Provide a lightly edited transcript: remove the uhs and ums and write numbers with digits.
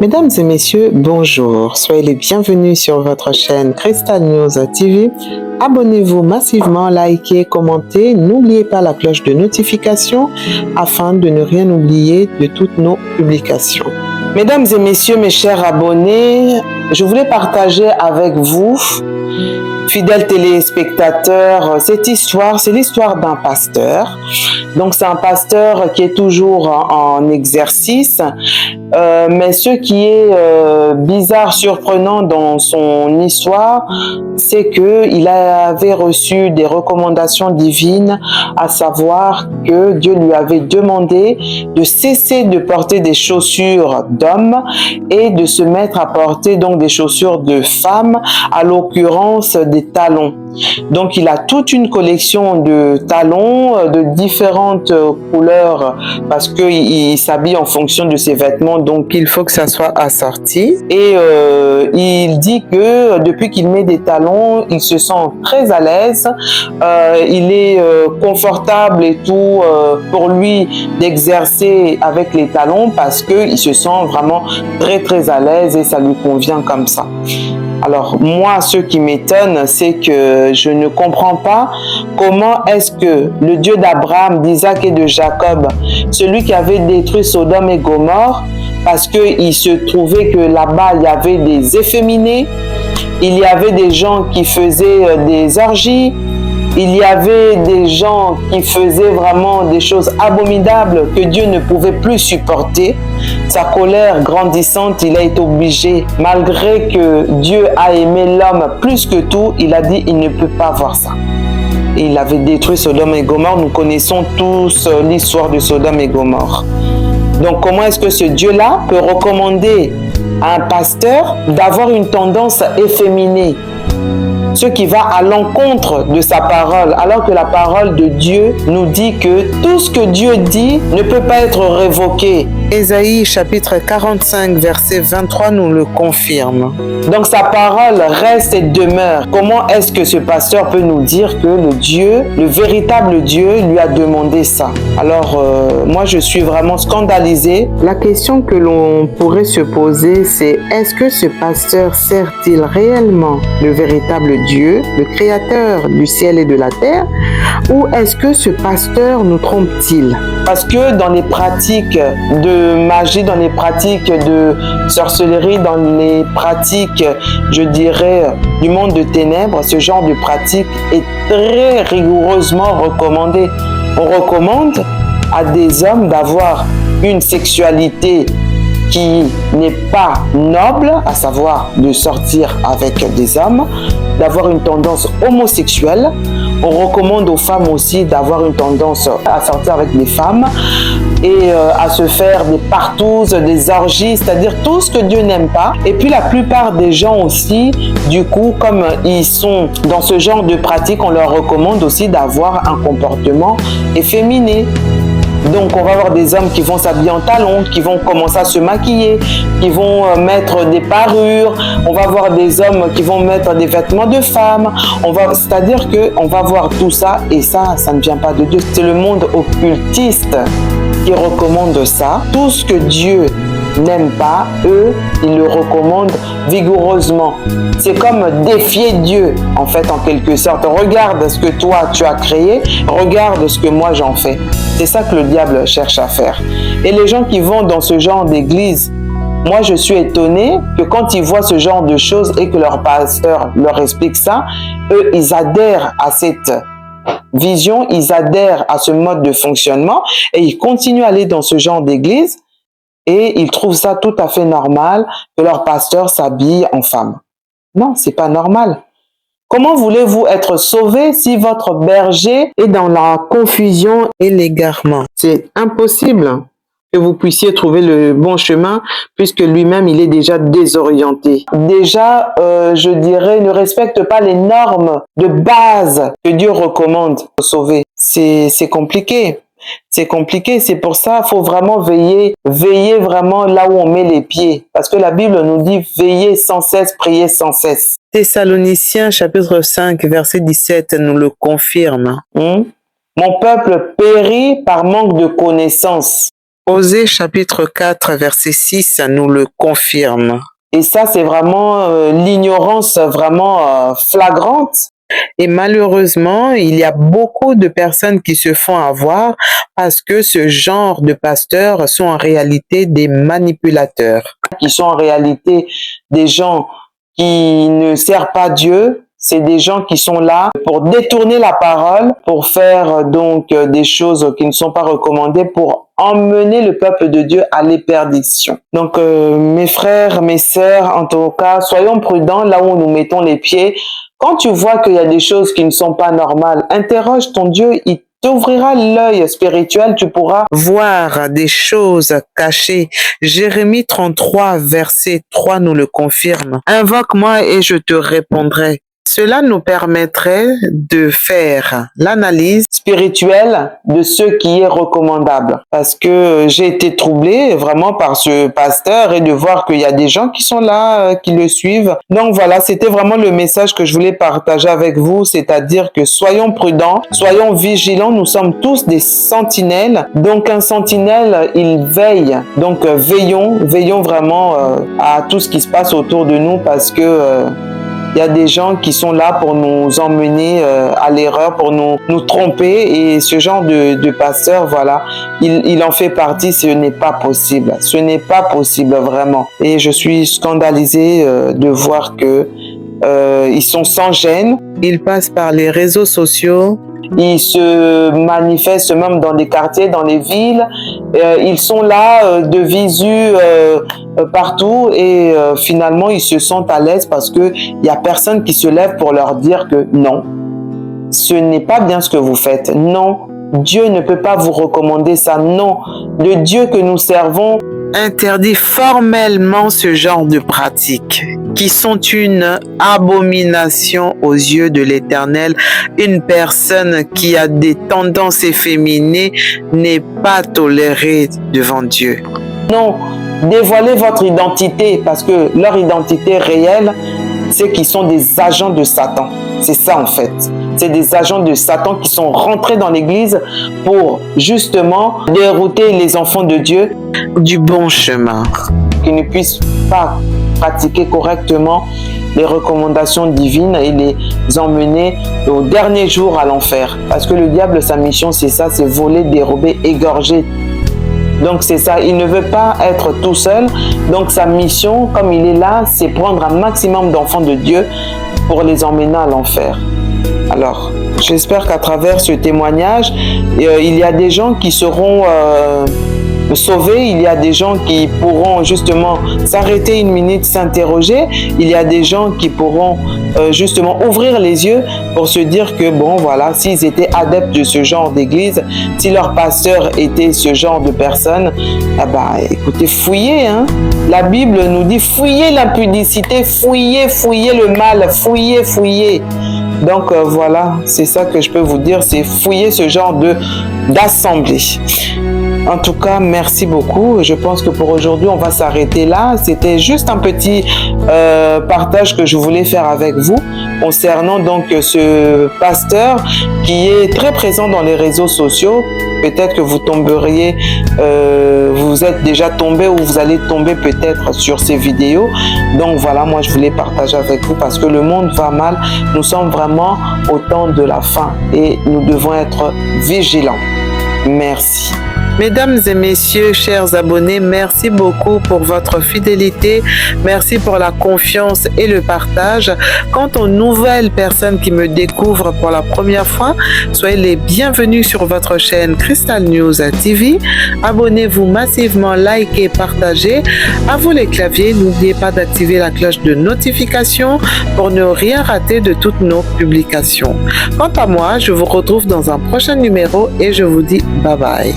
Mesdames et messieurs, bonjour. Soyez les bienvenus sur votre chaîne Crystal News TV. Abonnez-vous massivement, likez, commentez. N'oubliez pas la cloche de notification afin de ne rien oublier de toutes nos publications. Mesdames et messieurs, mes chers abonnés, je voulais partager avec vous, fidèles téléspectateurs, cette histoire, c'est l'histoire d'un pasteur. Donc c'est un pasteur qui est toujours en exercice, mais ce qui est bizarre, surprenant dans son histoire, c'est qu'il avait reçu des recommandations divines, à savoir que Dieu lui avait demandé de cesser de porter des chaussures d'hommes et de se mettre à porter donc des chaussures de femmes, à l'occurrence des talons. Donc il a toute une collection de talons de différentes couleurs parce qu'il s'habille en fonction de ses vêtements, donc il faut que ça soit assorti. Et il dit que depuis qu'il met des talons, il se sent très à l'aise, il est confortable et tout pour lui d'exercer avec les talons parce qu'il se sent vraiment très à l'aise et ça lui convient comme ça. Alors moi, ce qui m'étonne, c'est que je ne comprends pas comment est-ce que le Dieu d'Abraham, d'Isaac et de Jacob, celui qui avait détruit Sodome et Gomorrhe, parce qu'il se trouvait que là-bas, il y avait des efféminés, il y avait des gens qui faisaient des orgies, il y avait des gens qui faisaient vraiment des choses abominables que Dieu ne pouvait plus supporter. Sa colère grandissante, il a été obligé, malgré que Dieu a aimé l'homme plus que tout, il a dit il ne peut pas voir ça. Et il avait détruit Sodome et Gomorrhe. Nous connaissons tous l'histoire de Sodome et Gomorrhe. Donc comment est-ce que ce Dieu-là peut recommander à un pasteur d'avoir une tendance efféminée, ce qui va à l'encontre de sa parole, alors que la parole de Dieu nous dit que tout ce que Dieu dit ne peut pas être révoqué. Ésaïe chapitre 45 verset 23 nous le confirme. Donc sa parole reste et demeure. Comment est-ce que ce pasteur peut nous dire que le Dieu, le véritable Dieu, lui a demandé ça? Alors moi je suis vraiment scandalisée. La question que l'on pourrait se poser, c'est est-ce que ce pasteur sert-il réellement le véritable Dieu, le créateur du ciel et de la terre, ou est-ce que ce pasteur nous trompe-t-il? Parce que dans les pratiques de magie, dans les pratiques de sorcellerie, dans les pratiques, je dirais, du monde de ténèbres, ce genre de pratique est très rigoureusement recommandé. On recommande à des hommes d'avoir une sexualité qui n'est pas noble, à savoir de sortir avec des hommes, d'avoir une tendance homosexuelle. On recommande aux femmes aussi d'avoir une tendance à sortir avec des femmes et à se faire des partouzes, des orgies, c'est-à-dire tout ce que Dieu n'aime pas. Et puis la plupart des gens aussi, du coup, comme ils sont dans ce genre de pratique, on leur recommande aussi d'avoir un comportement efféminé. Donc on va avoir des hommes qui vont s'habiller en talons, qui vont commencer à se maquiller, qui vont mettre des parures. On va voir des hommes qui vont mettre des vêtements de femmes. C'est-à-dire qu'on va voir tout ça et ça ne vient pas de Dieu. C'est le monde occultiste qui recommande ça. Tout ce que Dieu n'aime pas, eux, ils le recommandent vigoureusement. C'est comme défier Dieu, en fait, en quelque sorte. Regarde ce que toi, tu as créé, regarde ce que moi, j'en fais. C'est ça que le diable cherche à faire. Et les gens qui vont dans ce genre d'église, moi, je suis étonnée que quand ils voient ce genre de choses et que leur pasteur leur explique ça, eux, ils adhèrent à cette vision, ils adhèrent à ce mode de fonctionnement et ils continuent à aller dans ce genre d'église. Et ils trouvent ça tout à fait normal que leur pasteur s'habille en femme. Non, c'est pas normal. Comment voulez-vous être sauvé si votre berger est dans la confusion et l'égarement? C'est impossible que vous puissiez trouver le bon chemin puisque lui-même, il est déjà désorienté. Déjà, je dirais, ne respecte pas les normes de base que Dieu recommande pour sauver. C'est compliqué. C'est compliqué, c'est pour ça qu'il faut vraiment veiller vraiment là où on met les pieds. Parce que la Bible nous dit veiller sans cesse, prier sans cesse. Thessaloniciens chapitre 5 verset 17 nous le confirme. Mon peuple périt par manque de connaissance. Osée chapitre 4, verset 6 nous le confirme. Et ça, c'est vraiment l'ignorance vraiment flagrante. Et malheureusement, il y a beaucoup de personnes qui se font avoir parce que ce genre de pasteurs sont en réalité des manipulateurs. Qui sont en réalité des gens qui ne servent pas Dieu. C'est des gens qui sont là pour détourner la parole, pour faire donc des choses qui ne sont pas recommandées, pour emmener le peuple de Dieu à l'éperdition. Donc mes frères, mes sœurs, en tout cas, soyons prudents là où nous mettons les pieds. Quand tu vois qu'il y a des choses qui ne sont pas normales, interroge ton Dieu, il t'ouvrira l'œil spirituel, tu pourras voir des choses cachées. Jérémie 33, verset 3 nous le confirme. Invoque-moi et je te répondrai. Cela nous permettrait de faire l'analyse spirituelle de ce qui est recommandable. Parce que j'ai été troublée vraiment par ce pasteur et de voir qu'il y a des gens qui sont là, qui le suivent. Donc voilà, c'était vraiment le message que je voulais partager avec vous, c'est-à-dire que soyons prudents, soyons vigilants, nous sommes tous des sentinelles. Donc un sentinelle, il veille. Donc veillons vraiment à tout ce qui se passe autour de nous parce que il y a des gens qui sont là pour nous emmener à l'erreur, pour nous tromper et ce genre de pasteur, voilà, il en fait partie, ce n'est pas possible. Ce n'est pas possible vraiment. Et je suis scandalisée de voir que ils sont sans gêne. Ils passent par les réseaux sociaux. Ils se manifestent même dans des quartiers, dans les villes. Ils sont là de visu partout et finalement ils se sentent à l'aise parce que il y a personne qui se lève pour leur dire que non, ce n'est pas bien ce que vous faites. Non, Dieu ne peut pas vous recommander ça. Non, le Dieu que nous servons interdit formellement ce genre de pratiques qui sont une abomination aux yeux de l'Éternel. Une personne qui a des tendances efféminées n'est pas tolérée devant Dieu. Non, dévoilez votre identité parce que leur identité réelle, c'est qu'ils sont des agents de Satan. C'est ça en fait. C'est des agents de Satan qui sont rentrés dans l'église pour justement dérouter les enfants de Dieu du bon chemin. Qu'ils ne puissent pas pratiquer correctement les recommandations divines et les emmener au dernier jour à l'enfer. Parce que le diable, sa mission, c'est ça, c'est voler, dérober, égorger. Donc c'est ça, il ne veut pas être tout seul. Donc sa mission, comme il est là, c'est prendre un maximum d'enfants de Dieu pour les emmener à l'enfer. Alors, j'espère qu'à travers ce témoignage, il y a des gens qui seront sauvés, il y a des gens qui pourront justement s'arrêter une minute, s'interroger, il y a des gens qui pourront justement ouvrir les yeux pour se dire que bon voilà, s'ils étaient adeptes de ce genre d'église, si leur pasteur était ce genre de personne, ah bah écoutez, fouillez, hein. La Bible nous dit fouillez l'impudicité, fouillez le mal, fouillez. Donc voilà, c'est ça que je peux vous dire, c'est fouiller ce genre d'assemblée. En tout cas, merci beaucoup. Je pense que pour aujourd'hui, on va s'arrêter là. C'était juste un petit partage que je voulais faire avec vous concernant donc ce pasteur qui est très présent dans les réseaux sociaux. Peut-être que vous tomberiez, vous êtes déjà tombé ou vous allez tomber peut-être sur ces vidéos. Donc voilà, moi je voulais partager avec vous parce que le monde va mal. Nous sommes vraiment au temps de la fin et nous devons être vigilants. Merci. Mesdames et messieurs, chers abonnés, merci beaucoup pour votre fidélité. Merci pour la confiance et le partage. Quant aux nouvelles personnes qui me découvrent pour la première fois, soyez les bienvenus sur votre chaîne Crystal News TV. Abonnez-vous massivement, likez, partagez. À vous les claviers, n'oubliez pas d'activer la cloche de notification pour ne rien rater de toutes nos publications. Quant à moi, je vous retrouve dans un prochain numéro et je vous dis bye bye.